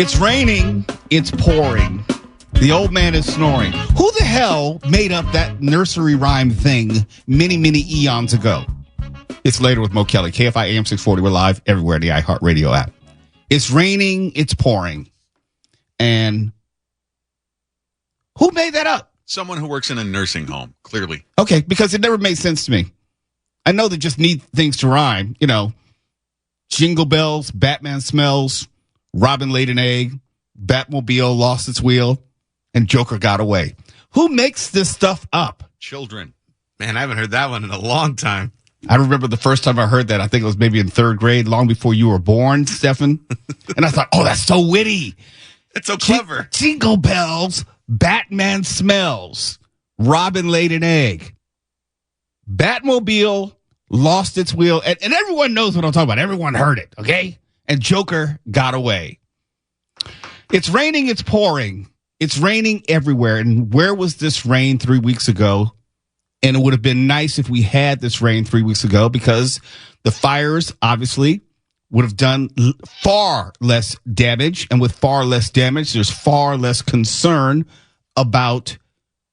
It's raining. It's pouring. The old man is snoring. Who the hell made up that nursery rhyme thing many, many eons ago? It's later with Mo Kelly. KFI AM 640. We're live everywhere in the iHeartRadio app. It's raining. It's pouring. And who made that up? Someone who works in a nursing home, clearly. Okay, because it never made sense to me. I know they just need things to rhyme. You know, jingle bells, Batman smells, Robin laid an egg, Batmobile lost its wheel, and Joker got away. Who makes this stuff up? Children. Man, I haven't heard that one in a long time. I remember the first time I heard that, I think it was maybe in third grade, long before you were born, Stefan. And I thought, oh, that's so witty. It's so clever. Jingle bells, Batman smells, Robin laid an egg, Batmobile lost its wheel. And everyone knows what I'm talking about. Everyone heard it, okay? And Joker got away. It's raining, it's pouring. It's raining everywhere. And where was this rain 3 weeks ago? And it would have been nice if we had this rain 3 weeks ago, because the fires obviously would have done far less damage. And with far less damage, there's far less concern about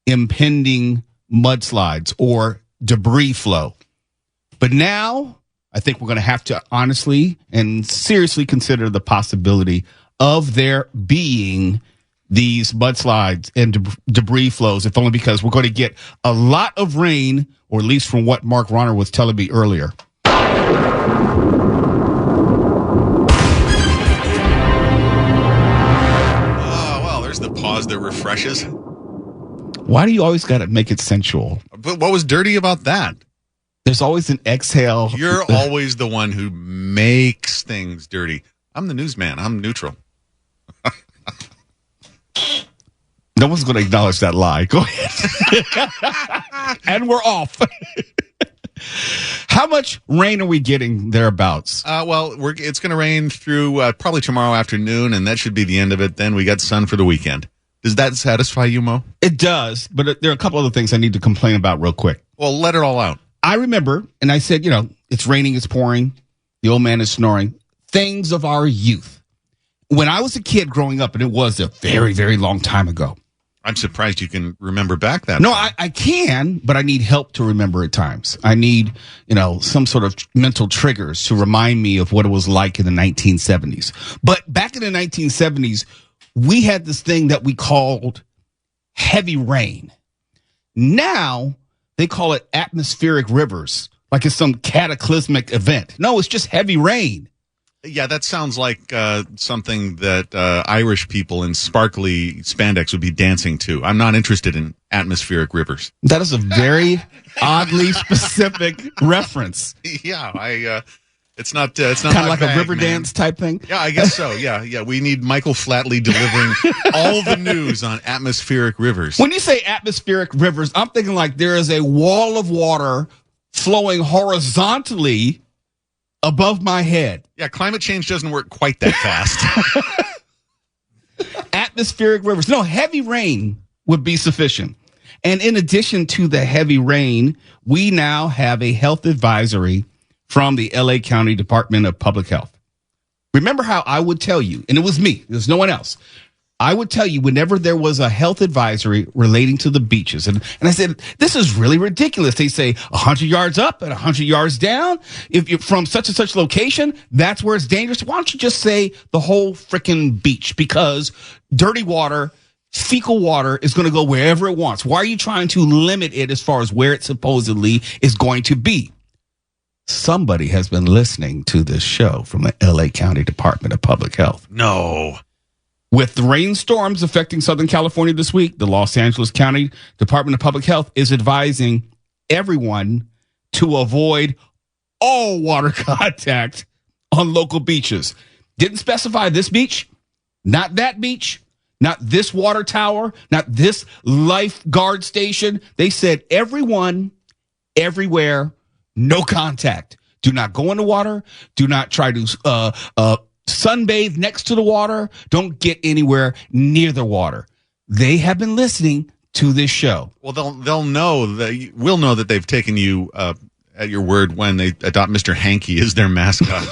impending mudslides or debris flow. But now I think we're going to have to honestly and seriously consider the possibility of there being these mudslides and debris flows, if only because we're going to get a lot of rain, or at least from what Mark Ronner was telling me earlier. Oh, well, there's the pause that refreshes. Why do you always got to make it sensual? But what was dirty about that? There's always an exhale. You're always the one who makes things dirty. I'm the newsman. I'm neutral. No one's going to acknowledge that lie. Go ahead. And we're off. How much rain are we getting thereabouts? Well, it's going to rain through probably tomorrow afternoon, and that should be the end of it. Then we got sun for the weekend. Does that satisfy you, Mo? It does, but there are a couple other things I need to complain about real quick. Well, let it all out. I remember, and I said, it's raining, it's pouring, the old man is snoring. Things of our youth. When I was a kid growing up, and it was a very, very long time ago. I'm surprised you can remember back that. No, I can, but I need help to remember at times. I need, some sort of mental triggers to remind me of what it was like in the 1970s. But back in the 1970s, we had this thing that we called heavy rain. Now they call it atmospheric rivers, like it's some cataclysmic event. No, it's just heavy rain. Yeah, that sounds like something that Irish people in sparkly spandex would be dancing to. I'm not interested in atmospheric rivers. That is a very oddly specific reference. Yeah, it's not kind of like a river dance type thing. Yeah, I guess so. Yeah. We need Michael Flatley delivering all the news on atmospheric rivers. When you say atmospheric rivers, I'm thinking like there is a wall of water flowing horizontally above my head. Yeah, climate change doesn't work quite that fast. Atmospheric rivers. No, heavy rain would be sufficient. And in addition to the heavy rain, we now have a health advisory from the LA County Department of Public Health. Remember how I would tell you, and it was me, there's no one else. I would tell you whenever there was a health advisory relating to the beaches. And I said, this is really ridiculous. They say 100 yards up and 100 yards down. If you're from such and such location, that's where it's dangerous. Why don't you just say the whole freaking beach? Because dirty water, fecal water is going to go wherever it wants. Why are you trying to limit it as far as where it supposedly is going to be? Somebody has been listening to this show from the LA County Department of Public Health. No. With the rainstorms affecting Southern California this week, the Los Angeles County Department of Public Health is advising everyone to avoid all water contact on local beaches. Didn't specify this beach, not that beach, not this water tower, not this lifeguard station. They said everyone, everywhere, no contact. Do not go in the water. Do not try to sunbathe next to the water. Don't get anywhere near the water. They have been listening to this show. Well, we'll know that they've taken you at your word when they adopt Mr. Hanky as their mascot.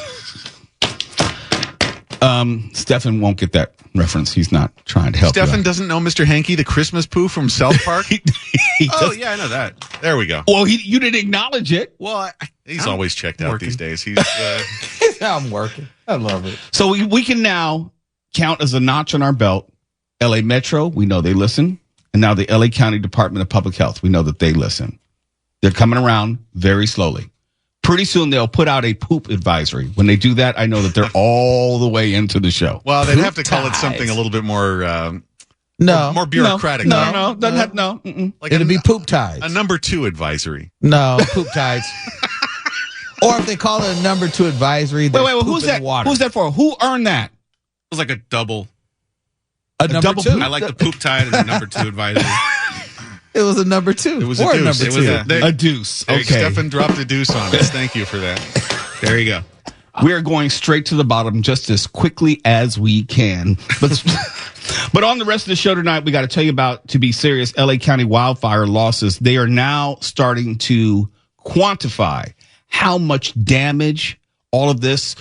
Stefan won't get that reference. He's not trying to help. Stefan doesn't know Mr. Hanky, the Christmas poo from South Park? Yeah, I know that. There we go. Well, you didn't acknowledge it. Well, He's always checked out these days. He's I'm working. I love it. So we can now count as a notch on our belt. LA Metro, we know they listen. And now the LA County Department of Public Health, we know that they listen. They're coming around very slowly. Pretty soon they'll put out a poop advisory. When they do that, I know that they're all the way into the show. Well, they'd have to call it something a little bit more more bureaucratic. No. Doesn't have no. Like It'll be poop tides. A number 2 advisory. No, poop tides. Or if they call it a number 2 advisory, wait, who's that? Water. Who's that for? Who earned that? It was like a double. A number double 2. poop? I like the poop tide and the number 2 advisory. It was a number 2. It was or a deuce. number 2. A deuce. Okay. Okay. Stefan dropped a deuce on us. Thank you for that. There you go. We are going straight to the bottom just as quickly as we can. But on the rest of the show tonight, we got to tell you about, to be serious, LA County wildfire losses. They are now starting to quantify how much damage all of this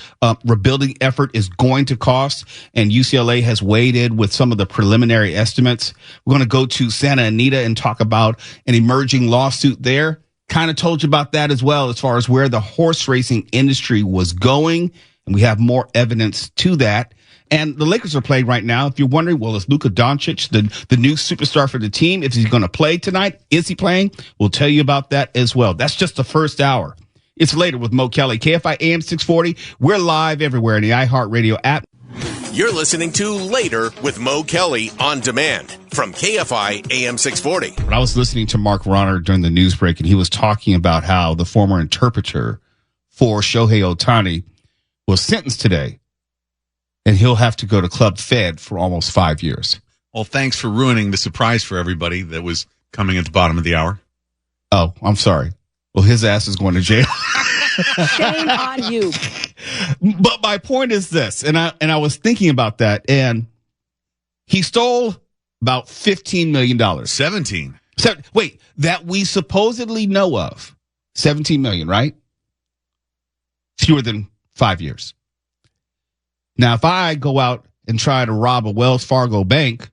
rebuilding effort is going to cost. And UCLA has weighed in with some of the preliminary estimates. We're going to go to Santa Anita and talk about an emerging lawsuit there. Kind of told you about that as well, as far as where the horse racing industry was going. And we have more evidence to that. And the Lakers are playing right now. If you're wondering, well, is Luka Dončić the new superstar for the team? If he's going to play tonight, is he playing? We'll tell you about that as well. That's just the first hour. It's later with Mo Kelly, KFI AM 640. We're live everywhere in the iHeartRadio app. You're listening to Later with Mo Kelly on demand from KFI AM 640. But I was listening to Mark Ronner during the news break, and he was talking about how the former interpreter for Shohei Ohtani was sentenced today, and he'll have to go to Club Fed for almost 5 years. Well, thanks for ruining the surprise for everybody that was coming at the bottom of the hour. Oh, I'm sorry. Well, his ass is going to jail. Shame on you. But my point is this, and I was thinking about that, and he stole about $15 million. 17. Wait, that we supposedly know of. 17 million, right? Fewer than 5 years. Now, if I go out and try to rob a Wells Fargo bank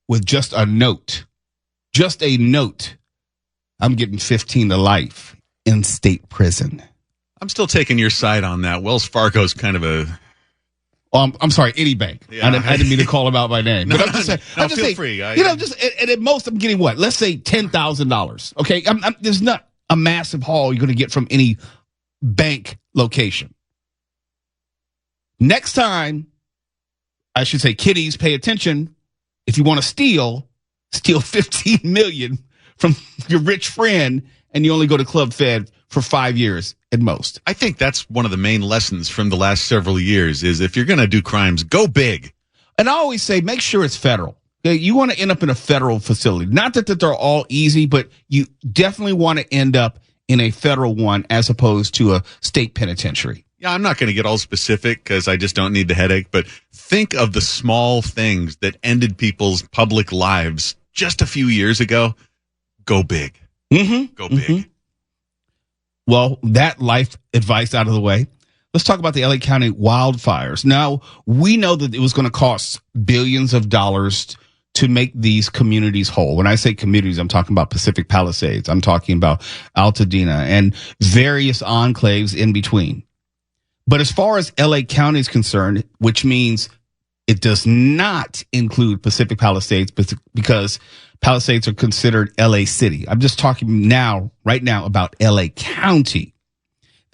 with just a note, I'm getting 15 to life in state prison. I'm still taking your side on that. Wells Fargo's kind of a... I'm sorry, any bank. Yeah. I didn't mean to call him out by name. But I'm just saying. No, I'm just feel saying, free. And at most, I'm getting what? Let's say $10,000. Okay, there's not a massive haul you're going to get from any bank location. Next time, I should say, kiddies, pay attention. If you want to steal 15 million from your rich friend, and you only go to Club Fed for 5 years at most. I think that's one of the main lessons from the last several years is if you're going to do crimes, go big. And I always say, make sure it's federal. Okay, you want to end up in a federal facility. Not that they're all easy, but you definitely want to end up in a federal one as opposed to a state penitentiary. Yeah, I'm not going to get all specific because I just don't need the headache, but think of the small things that ended people's public lives just a few years ago. Go big. Mm-hmm. Go big. Mm-hmm. Well, that life advice out of the way. Let's talk about the LA County wildfires. Now, we know that it was going to cost billions of dollars to make these communities whole. When I say communities, I'm talking about Pacific Palisades. I'm talking about Altadena and various enclaves in between. But as far as LA County is concerned, which means it does not include Pacific Palisades because Palisades are considered LA City. I'm just talking right now about LA County.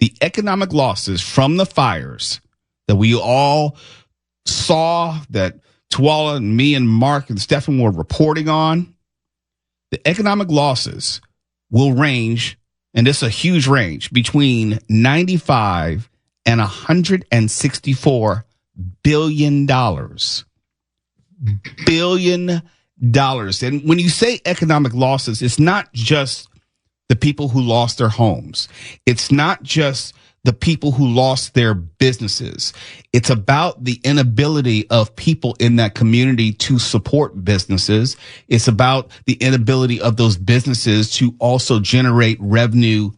The economic losses from the fires that we all saw, that Tuala and me and Mark and Stefan were reporting on, the economic losses will range, and it's a huge range, between $95 and $164 billion. And when you say economic losses, it's not just the people who lost their homes. It's not just the people who lost their businesses. It's about the inability of people in that community to support businesses. It's about the inability of those businesses to also generate revenue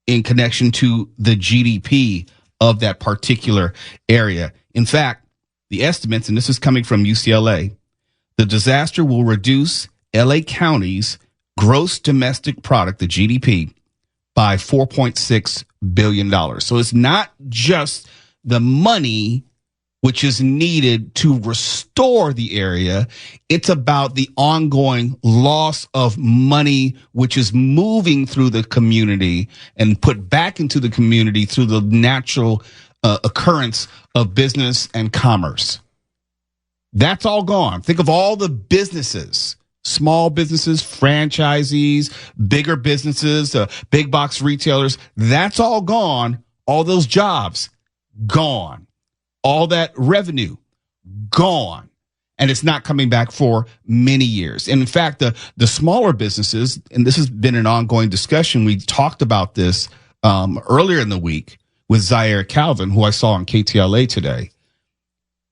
in connection to the GDP of that particular area. In fact, the estimates, and this is coming from UCLA, the disaster will reduce LA County's gross domestic product, the GDP, by $4.6 billion. So it's not just the money which is needed to restore the area. It's about the ongoing loss of money, which is moving through the community and put back into the community through the natural occurrence of business and commerce. That's all gone. Think of all the businesses, small businesses, franchisees, bigger businesses, big box retailers. That's all gone. All those jobs gone. All that revenue gone. And it's not coming back for many years. And in fact, the smaller businesses, and this has been an ongoing discussion. We talked about this earlier in the week with Zaire Calvin, who I saw on KTLA today.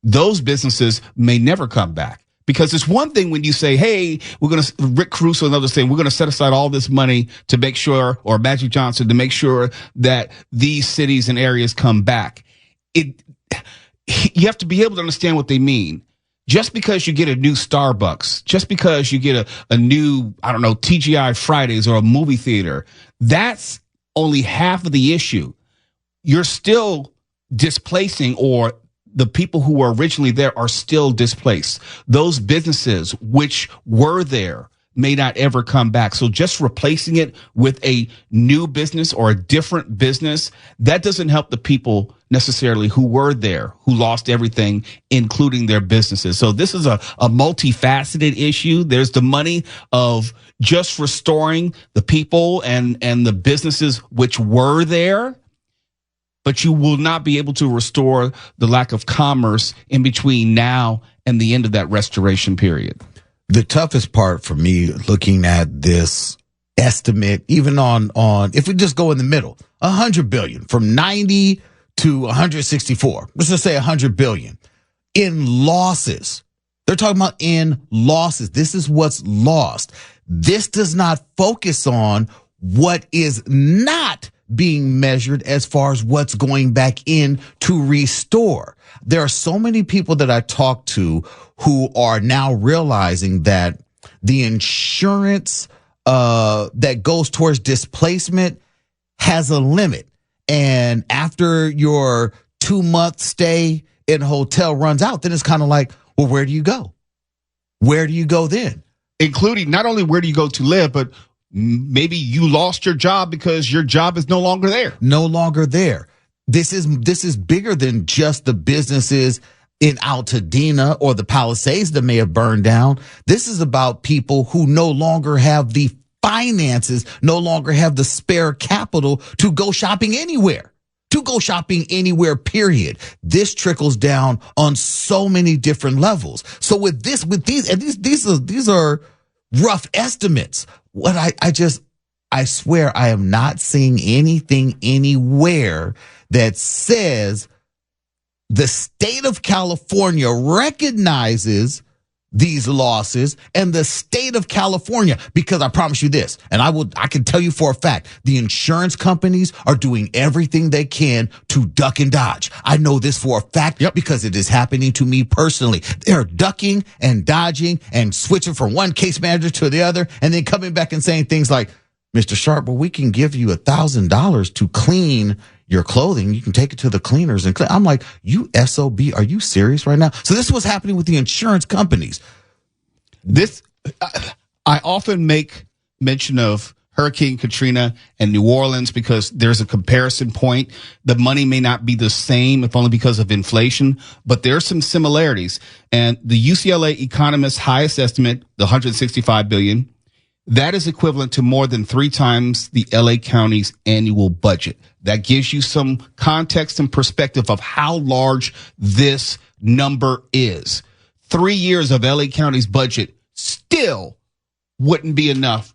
Those businesses may never come back. Because it's one thing when you say, hey, Rick Caruso and others saying, we're going to set aside all this money to make sure, or Magic Johnson, to make sure that these cities and areas come back. You have to be able to understand what they mean. Just because you get a new Starbucks, just because you get a new, TGI Fridays or a movie theater, that's only half of the issue. You're still displacing, or the people who were originally there are still displaced. Those businesses which were there may not ever come back. So just replacing it with a new business or a different business, that doesn't help the people necessarily who were there, who lost everything, including their businesses. So this is a multifaceted issue. There's the money of just restoring the people and the businesses which were there, but you will not be able to restore the lack of commerce in between now and the end of that restoration period. The toughest part for me looking at this estimate, even on if we just go in the middle, 100 billion from 90 to 164, let's just say 100 billion in losses. They're talking about in losses. This is what's lost. This does not focus on what is not being measured as far as what's going back in to restore. There are so many people that I talk to who are now realizing that the insurance that goes towards displacement has a limit. And after your 2-month stay in a hotel runs out, then it's kind of like, well, where do you go? Where do you go then? Including not only where do you go to live, but maybe you lost your job because your job is no longer there. No longer there. This is bigger than just the businesses in Altadena or the Palisades that may have burned down. This is about people who no longer have the finances, no longer have the spare capital to go shopping anywhere. Period. This trickles down on so many different levels. So with these are rough estimates. What I swear I am not seeing anything anywhere that says the state of California recognizes these losses, and the state of California, because I promise you this, and I can tell you for a fact, the insurance companies are doing everything they can to duck and dodge. I know this for a fact because it is happening to me personally. They're ducking and dodging and switching from one case manager to the other, and then coming back and saying things like, Mr. Sharp, well, we can give you $1,000 to clean your clothing. You can take it to the cleaners and clean. I'm like, you SOB, are you serious right now? So this was happening with the insurance companies. I often make mention of Hurricane Katrina and New Orleans because there's a comparison point. The money may not be the same, if only because of inflation, but there are some similarities. And the UCLA economist's highest estimate, the $165 billion, that is equivalent to more than 3 times the LA County's annual budget. That gives you some context and perspective of how large this number is. 3 years of LA County's budget still wouldn't be enough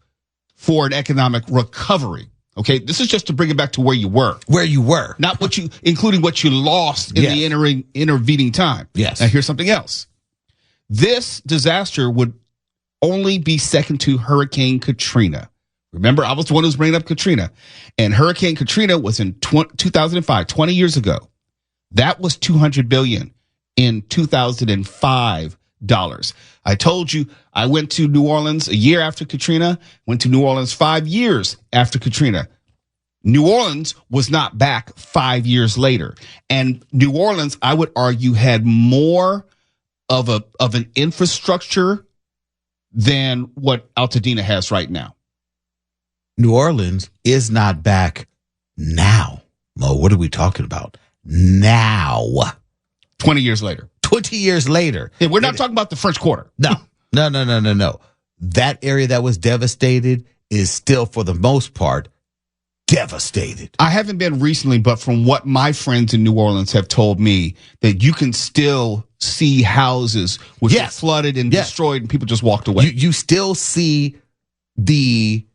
for an economic recovery. Okay, this is just to bring it back to where you were. Not including what you lost in the intervening time. Yes. Now here's something else. This disaster would only be second to Hurricane Katrina. Remember, I was the one who was bringing up Katrina. And Hurricane Katrina was in 2005, 20 years ago. That was $200 billion in 2005 dollars. I told you I went to New Orleans a year after Katrina, went to New Orleans 5 years after Katrina. New Orleans was not back 5 years later. And New Orleans, I would argue, had more of an infrastructure than what Altadena has right now. New Orleans is not back now. Mo, what are we talking about? Now. 20 years later. 20 years later. And we're not talking about the French Quarter. No. That area that was devastated is still, for the most part, devastated. I haven't been recently, but from what my friends in New Orleans have told me, that you can still see houses which were flooded and destroyed, and people just walked away. You still see the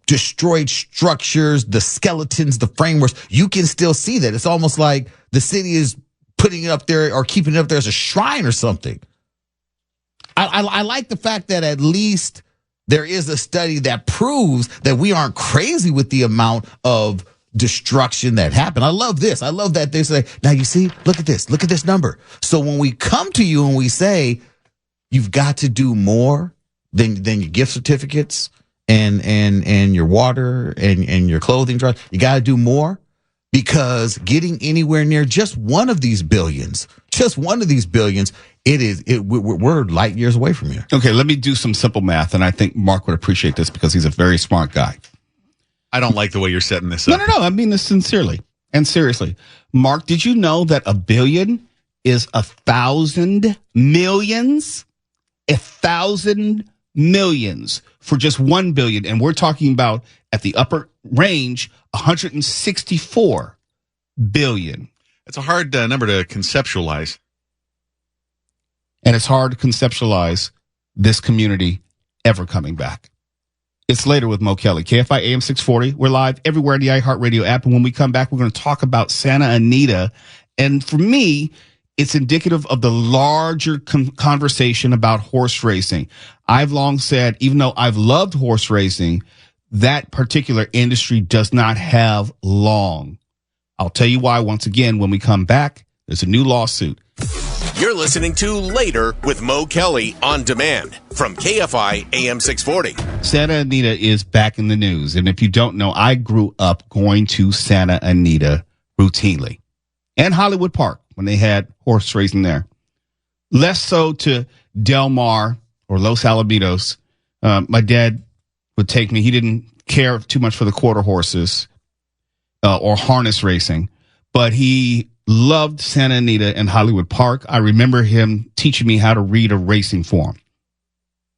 destroyed structures, the skeletons, the frameworks. You can still see that. It's almost like the city is putting it up there or keeping it up there as a shrine or something. I like the fact that at least there is a study that proves that we aren't crazy with the amount of destruction that happened. I love this. I love that they say, now you see, look at this number. So when we come to you and we say, you've got to do more than your gift certificates and your water and your clothing drive, you got to do more, because getting anywhere near just one of these billions, we're light years away from here. Okay, let me do some simple math, and I think Mark would appreciate this because he's a very smart guy. I don't like the way you're setting this up. No. I mean this sincerely and seriously. Mark, did you know that a billion is 1,000 millions? 1,000 millions for just 1 billion. And we're talking about, at the upper range, 164 billion. It's a hard number to conceptualize. And it's hard to conceptualize this community ever coming back. It's Later with Mo Kelly, KFI AM 640. We're live everywhere in the iHeartRadio app. And when we come back, we're going to talk about Santa Anita. And for me, it's indicative of the larger conversation about horse racing. I've long said, even though I've loved horse racing, that particular industry does not have long. I'll tell you why once again when we come back. There's a new lawsuit. You're listening to Later with Mo Kelly on demand from KFI AM 640. Santa Anita is back in the news. And if you don't know, I grew up going to Santa Anita routinely, and Hollywood Park when they had horse racing there. Less so to Del Mar or Los Alamitos. My dad would take me. He didn't care too much for the quarter horses or harness racing, but he loved Santa Anita and Hollywood Park. I remember him teaching me how to read a racing form.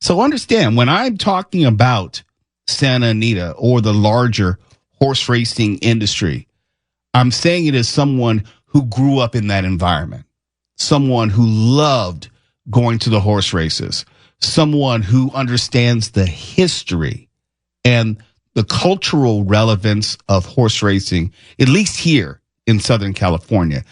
So understand, when I'm talking about Santa Anita or the larger horse racing industry, I'm saying it as someone who grew up in that environment, someone who loved going to the horse races, someone who understands the history and the cultural relevance of horse racing, at least here in Southern California,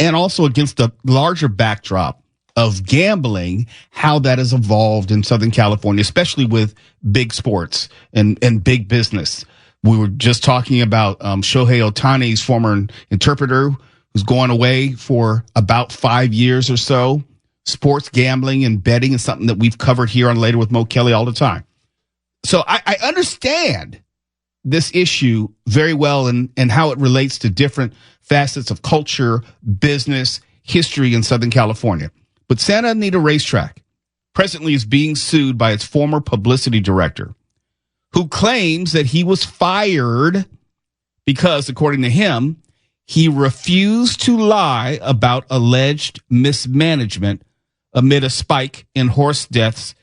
and also against the larger backdrop of gambling, how that has evolved in Southern California, especially with big sports and big business. We were just talking about Shohei Ohtani's former interpreter who's going away for about 5 years or so. Sports gambling and betting is something that we've covered here on Later with Mo Kelly all the time. So I understand this issue very well and how it relates to different facets of culture, business, history in Southern California. But Santa Anita Racetrack presently is being sued by its former publicity director, who claims that he was fired because, according to him, he refused to lie about alleged mismanagement amid a spike in horse deaths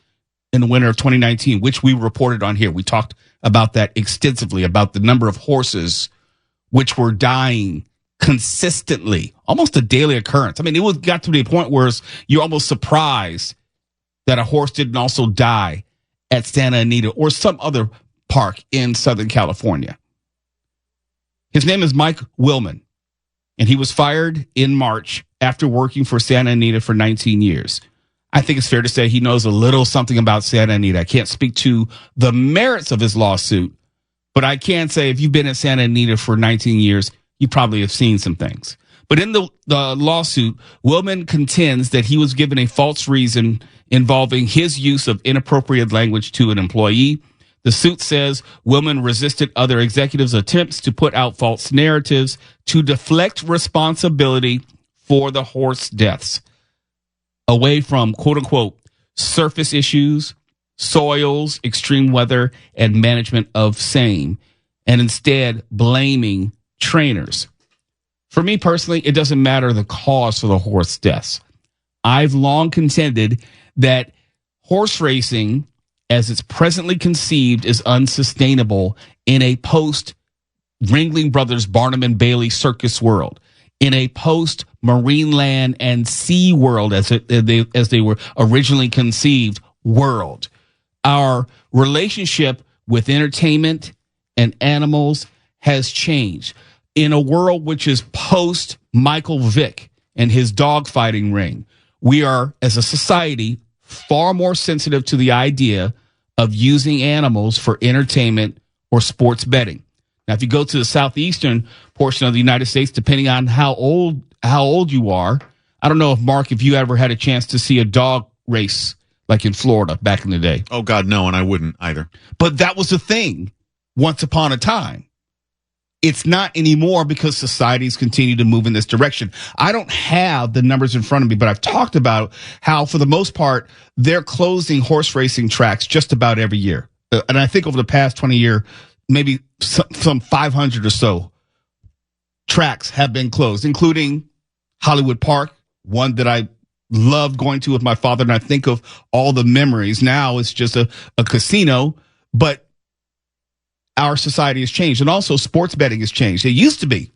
in the winter of 2019, which we reported on here. We talked about that extensively, about the number of horses which were dying consistently, almost a daily occurrence. I mean, it got to the point where you're almost surprised that a horse didn't also die at Santa Anita or some other park in Southern California. His name is Mike Willman, and he was fired in March after working for Santa Anita for 19 years. I think it's fair to say he knows a little something about Santa Anita. I can't speak to the merits of his lawsuit, but I can say if you've been at Santa Anita for 19 years, you probably have seen some things. But in the lawsuit, Willman contends that he was given a false reason involving his use of inappropriate language to an employee. The suit says Willman resisted other executives' attempts to put out false narratives to deflect responsibility for the horse deaths away from, quote unquote, surface issues, soils, extreme weather, and management of same, and instead blaming trainers. For me personally, it doesn't matter the cause for the horse deaths. I've long contended that horse racing, as it's presently conceived, is unsustainable in a post-Ringling Brothers, Barnum and Bailey circus world, in a post-Marineland and Sea world as they were originally conceived world. Our relationship with entertainment and animals has changed. In a world which is post-Michael Vick and his dogfighting ring, we are, as a society, far more sensitive to the idea of using animals for entertainment or sports betting. Now, if you go to the southeastern portion of the United States, depending on how old you are, I don't know if, Mark, if you ever had a chance to see a dog race like in Florida back in the day. Oh, God, no, and I wouldn't either. But that was the thing once upon a time. It's not anymore because societies continue to move in this direction. I don't have the numbers in front of me, but I've talked about how, for the most part, they're closing horse racing tracks just about every year. And I think over the past 20 years, maybe some 500 or so tracks have been closed, including Hollywood Park, one that I loved going to with my father. And I think of all the memories. Now it's just a casino, but our society has changed. And also sports betting has changed. It used to be,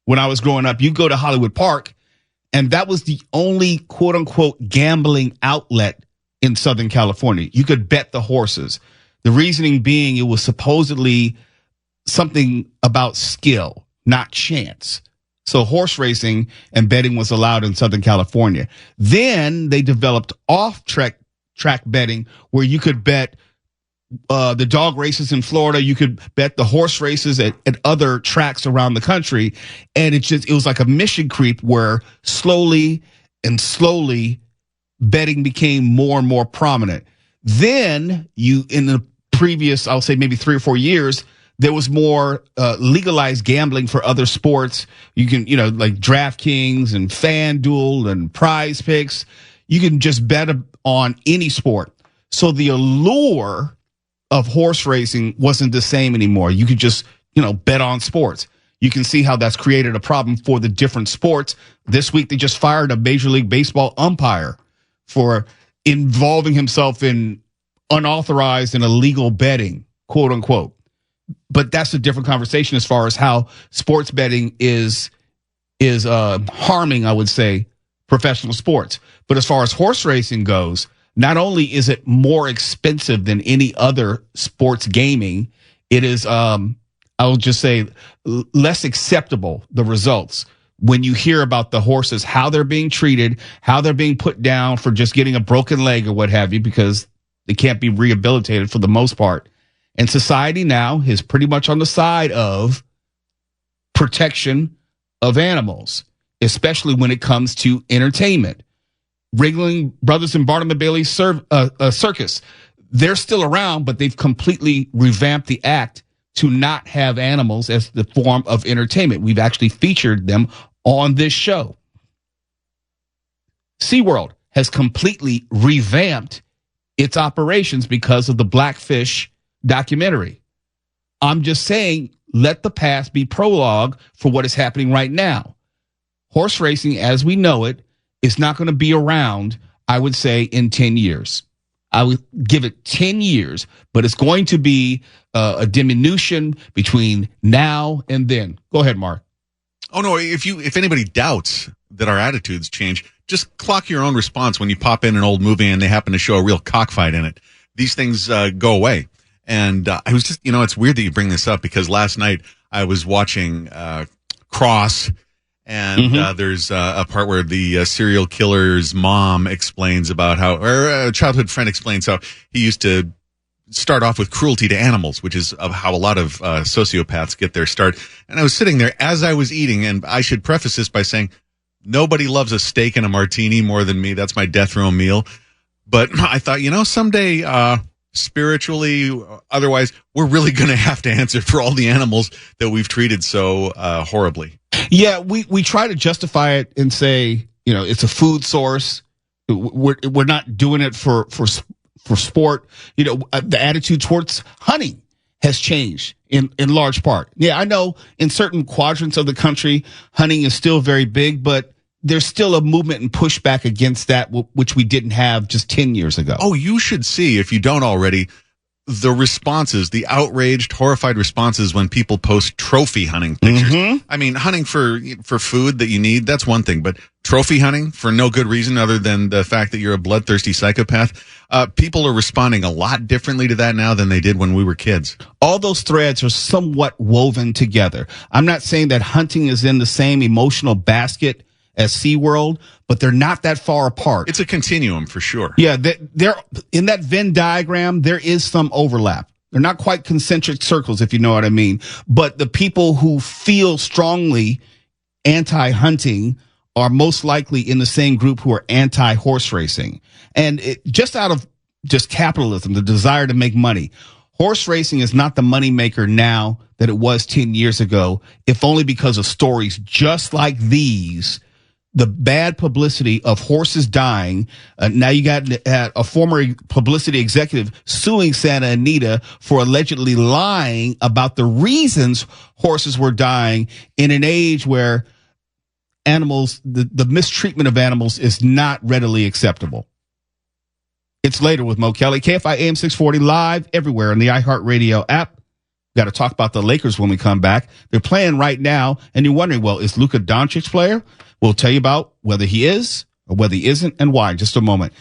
when I was growing up, you go to Hollywood Park, and that was the only quote unquote gambling outlet in Southern California. You could bet the horses. The reasoning being it was supposedly something about skill, not chance. So horse racing and betting was allowed in Southern California. Then they developed off-track betting where you could bet the dog races in Florida. You could bet the horse races at other tracks around the country. And it was like a mission creep where slowly betting became more and more prominent. Then in the previous, I'll say maybe 3 or 4 years, there was more legalized gambling for other sports. You can, like DraftKings and FanDuel and Prize Picks. You can just bet on any sport. So the allure of horse racing wasn't the same anymore. You could just, bet on sports. You can see how that's created a problem for the different sports. This week, they just fired a Major League Baseball umpire for involving himself in unauthorized and illegal betting, quote unquote. But that's a different conversation as far as how sports betting is harming, I would say, professional sports. But as far as horse racing goes, not only is it more expensive than any other sports gaming, it is, I will just say, less acceptable, the results. When you hear about the horses, how they're being treated, how they're being put down for just getting a broken leg or what have you, because they can't be rehabilitated for the most part. And society now is pretty much on the side of protection of animals, especially when it comes to entertainment. Ringling Brothers and Barnum and Bailey circus, they're still around, but they've completely revamped the act to not have animals as the form of entertainment. We've actually featured them on this show. SeaWorld has completely revamped its operations because of the Blackfish documentary. I'm just saying, let the past be prologue for what is happening right now. Horse racing, as we know it, is not going to be around, I would say, in 10 years. I would give it 10 years, but it's going to be a diminution between now and then. Go ahead, Mark. Oh, no, if anybody doubts that our attitudes change, just clock your own response when you pop in an old movie and they happen to show a real cockfight in it. These things go away. And I was just, it's weird that you bring this up because last night I was watching Cross, and there's a part where the serial killer's mom explains about how, or a childhood friend explains how he used to start off with cruelty to animals, which is how a lot of sociopaths get their start. And I was sitting there as I was eating, and I should preface this by saying nobody loves a steak and a martini more than me. That's my death row meal. But I thought, someday, spiritually, otherwise, we're really going to have to answer for all the animals that we've treated so horribly. Yeah, we try to justify it and say, it's a food source. We're not doing it for sport. The attitude towards hunting has changed in large part. Yeah, I know in certain quadrants of the country, hunting is still very big, but there's still a movement and pushback against that, which we didn't have just 10 years ago. Oh, you should see, if you don't already, the responses, the outraged, horrified responses when people post trophy hunting pictures. Mm-hmm. I mean, hunting for food that you need, that's one thing, but trophy hunting for no good reason other than the fact that you're a bloodthirsty psychopath, people are responding a lot differently to that now than they did when we were kids. All those threads are somewhat woven together. I'm not saying that hunting is in the same emotional basket as SeaWorld, but they're not that far apart. It's a continuum for sure. Yeah, they're in that Venn diagram, there is some overlap. They're not quite concentric circles, if you know what I mean. But the people who feel strongly anti-hunting are most likely in the same group who are anti-horse racing. And just out of just capitalism, the desire to make money. Horse racing is not the moneymaker now that it was 10 years ago, if only because of stories just like these. The bad publicity of horses dying. Now you got a former publicity executive suing Santa Anita for allegedly lying about the reasons horses were dying in an age where animals, the mistreatment of animals is not readily acceptable. It's later with Mo Kelly, KFI AM 640 live everywhere on the iHeartRadio app. Got to talk about the Lakers when we come back. They're playing right now, and you're wondering, well, is Luka Dončić player? We'll tell you about whether he is or whether he isn't and why in just a moment.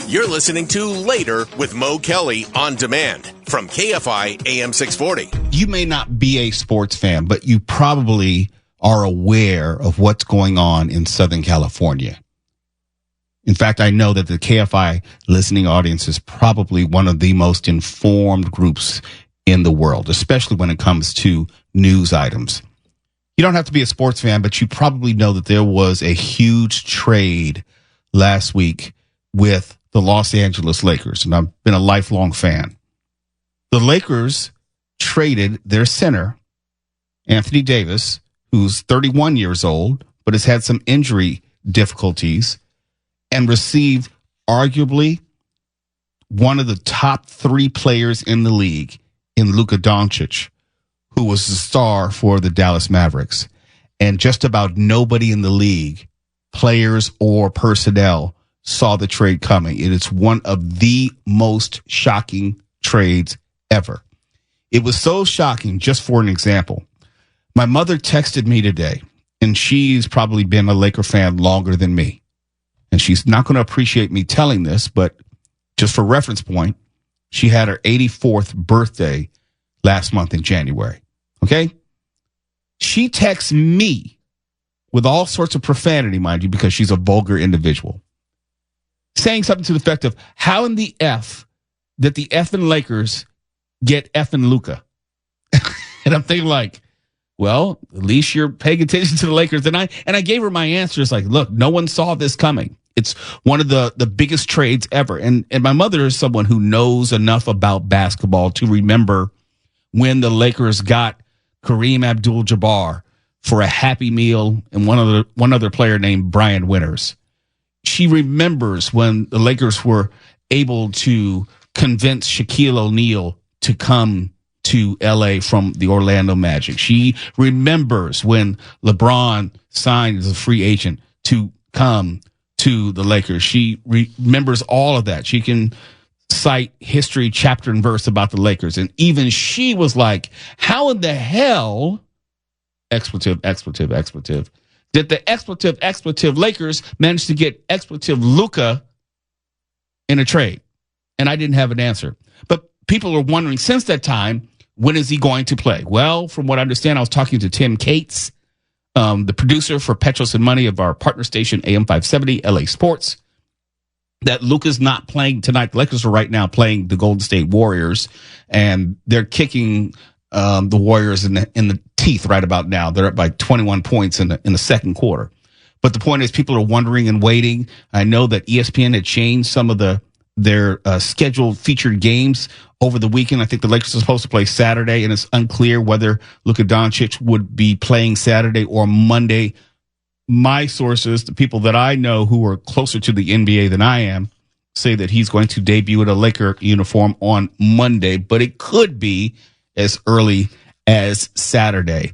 You're listening to Later with Mo Kelly on demand from KFI AM 640. You may not be a sports fan, but you probably are aware of what's going on in Southern California. In fact, I know that the KFI listening audience is probably one of the most informed groups in the world, especially when it comes to news items. You don't have to be a sports fan, but you probably know that there was a huge trade last week with the Los Angeles Lakers, and I've been a lifelong fan. The Lakers traded their center, Anthony Davis, who's 31 years old, but has had some injury difficulties, and received arguably one of the top 3 players in the league in Luka Dončić, who was the star for the Dallas Mavericks. And just about nobody in the league, players or personnel, saw the trade coming. It is one of the most shocking trades ever. It was so shocking, just for an example. My mother texted me today, and she's probably been a Laker fan longer than me. And she's not going to appreciate me telling this, but just for reference point, she had her 84th birthday last month in January. Okay? She texts me with all sorts of profanity, mind you, because she's a vulgar individual, saying something to the effect of, how in the F did the effing Lakers get effing Luka? And I'm thinking like, well, at least you're paying attention to the Lakers. And I gave her my answer. It's like, look, no one saw this coming. It's one of the biggest trades ever. And my mother is someone who knows enough about basketball to remember when the Lakers got Kareem Abdul-Jabbar for a Happy Meal and one other player named Brian Winters. She remembers when the Lakers were able to convince Shaquille O'Neal to come to LA from the Orlando Magic. She remembers when LeBron signed as a free agent to come to the Lakers. She remembers all of that. She can cite history, chapter and verse about the Lakers. And even she was like, how in the hell, expletive, did the expletive Lakers manage to get expletive Luka in a trade? And I didn't have an answer. But people are wondering since that time, when is he going to play? Well, from what I understand, I was talking to Tim Cates, the producer for Petros and Money of our partner station, AM 570, LA Sports. that Luka's not playing tonight. The Lakers are right now playing the Golden State Warriors, and they're kicking the Warriors in the teeth right about now. They're up by 21 points in the second quarter. But the point is, people are wondering and waiting. I know that ESPN had changed some of their scheduled featured games over the weekend. I think the Lakers are supposed to play Saturday, and it's unclear whether Luka Dončić would be playing Saturday or Monday. My sources, the people that I know who are closer to the NBA than I am, say that he's going to debut in a Laker uniform on Monday, but it could be as early as Saturday.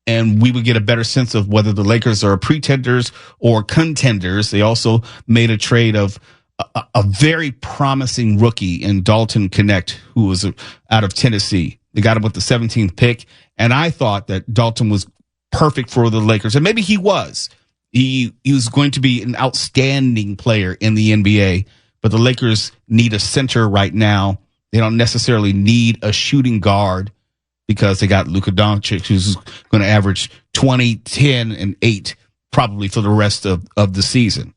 And we would get a better sense of whether the Lakers are pretenders or contenders. They also made a trade of a very promising rookie in Dalton Connect, who was out of Tennessee. They got him with the 17th pick, and I thought that Dalton was perfect for the Lakers, and maybe he was. He was going to be an outstanding player in the NBA, but the Lakers need a center right now. They don't necessarily need a shooting guard because they got Luka Dončić, who's going to average 20, 10, and 8 probably for the rest of the season.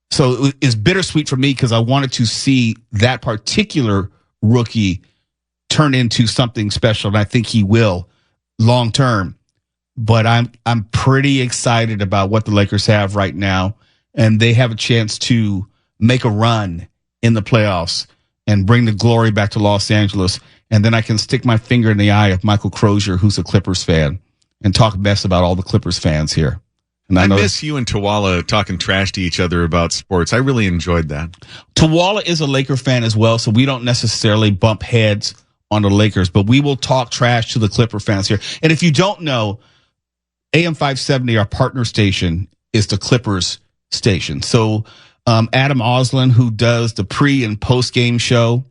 So it's bittersweet for me because I wanted to see that particular rookie turn into something special, and I think he will long term. But I'm pretty excited about what the Lakers have right now, and they have a chance to make a run in the playoffs and bring the glory back to Los Angeles. And then I can stick my finger in the eye of Michael Crozier, who's a Clippers fan, and talk best about all the Clippers fans here. And I miss you and Tawala talking trash to each other about sports. I really enjoyed that. Tawala is a Laker fan as well, so we don't necessarily bump heads on the Lakers, but we will talk trash to the Clipper fans here. And if you don't know, AM 570, our partner station, is the Clippers station. So Adam Oslin, who does the pre and post game show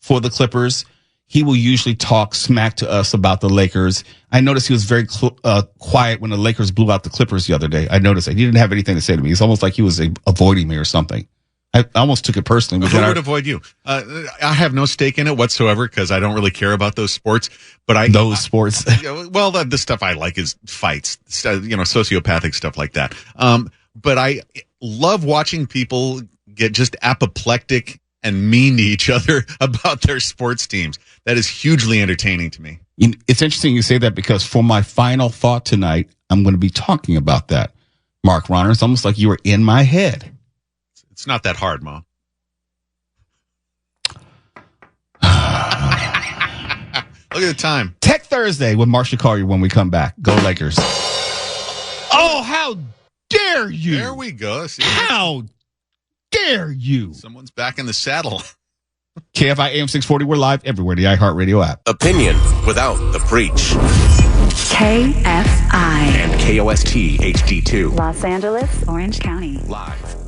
for the Clippers, he will usually talk smack to us about the Lakers. I noticed he was very quiet when the Lakers blew out the Clippers the other day. I noticed that he didn't have anything to say to me. It's almost like he was avoiding me or something. I almost took it personally. Who would avoid you? I have no stake in it whatsoever because I don't really care about those sports. But sports. Well, the stuff I like is fights, sociopathic stuff like that. But I love watching people get just apoplectic and mean to each other about their sports teams. That is hugely entertaining to me. It's interesting you say that because for my final thought tonight, I'm going to be talking about that. Mark Ronner, it's almost like you were in my head. It's not that hard, Mom. Look at the time. Tech Thursday with Marcia Collier when we come back. Go Lakers. Oh, how dare you? There we go. See, how dare you? Someone's back in the saddle. KFI AM 640. We're live everywhere. The iHeartRadio app. Opinion without the preach. KFI And KOST HD2. Los Angeles, Orange County. Live.